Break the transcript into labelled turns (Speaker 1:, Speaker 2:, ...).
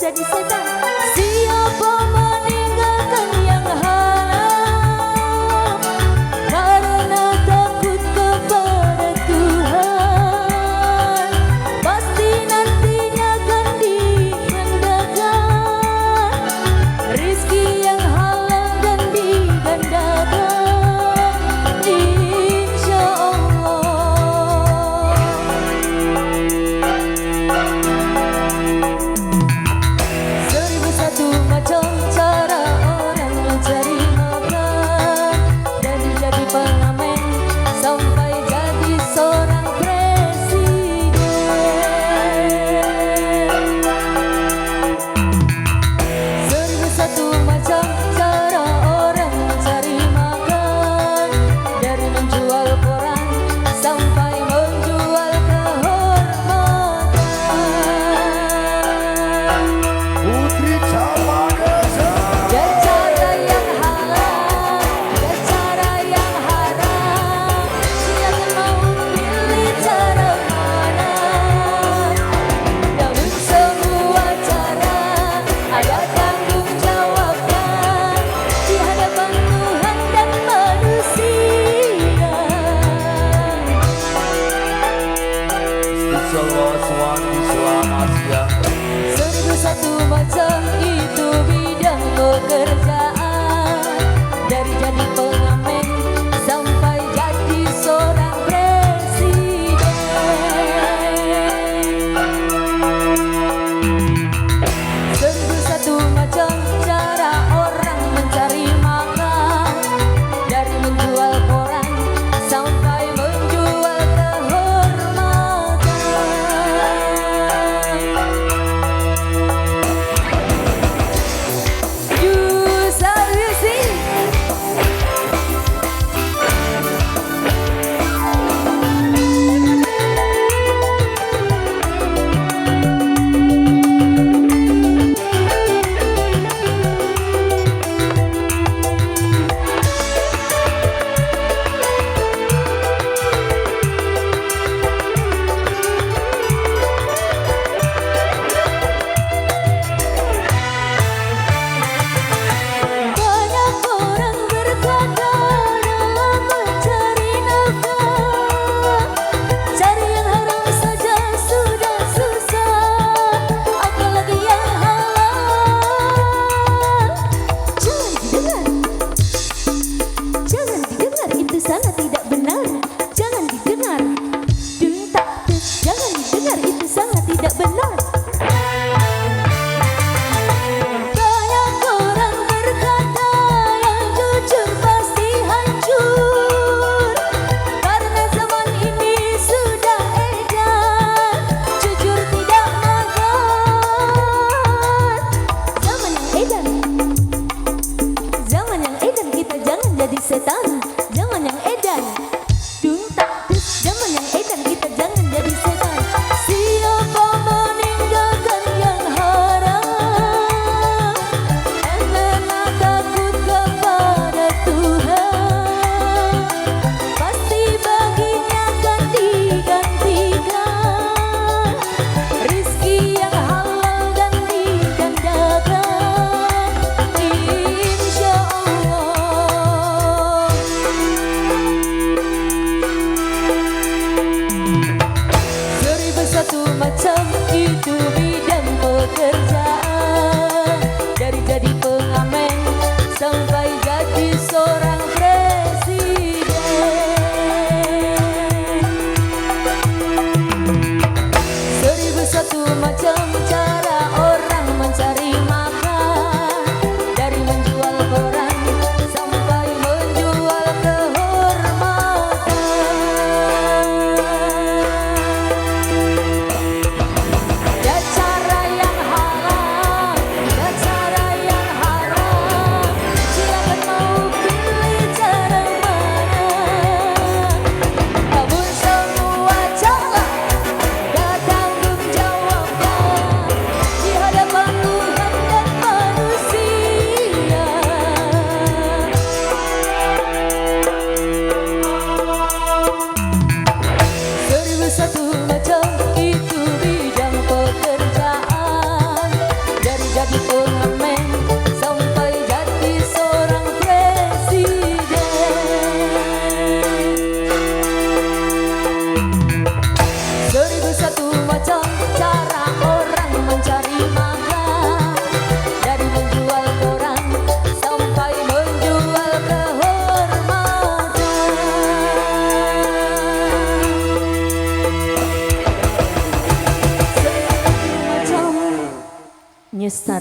Speaker 1: jadi setan. Siapa meninggalkan yang haram karena takut kepada Tuhan, pasti nantinya akan digandakan rizki yang halal dan digandakan insya Allah. Seribu satu macam cara orang mencari makan, dari jadi pengamen sampai jadi seorang presiden. Seribu satu macam cara orang mencari makan, dari menjual koran sampai menjual kehormatan.
Speaker 2: Putri Camanesa.
Speaker 1: Cara yang halal, cara yang haram, siapa mau pilih cara mana? Namun semua cara ada tanggung jawabnya di hadapan Tuhan dan manusia.
Speaker 2: Istiqomah suami selamat siang.
Speaker 1: Seribu satu macam itu bidang pekerjaan, dari jadi pengamen sampai jadi seorang presiden. Seribu satu macam cara orang mencari makan, dari menjual koran sampai menjual kehormatan. Yusa Nyestar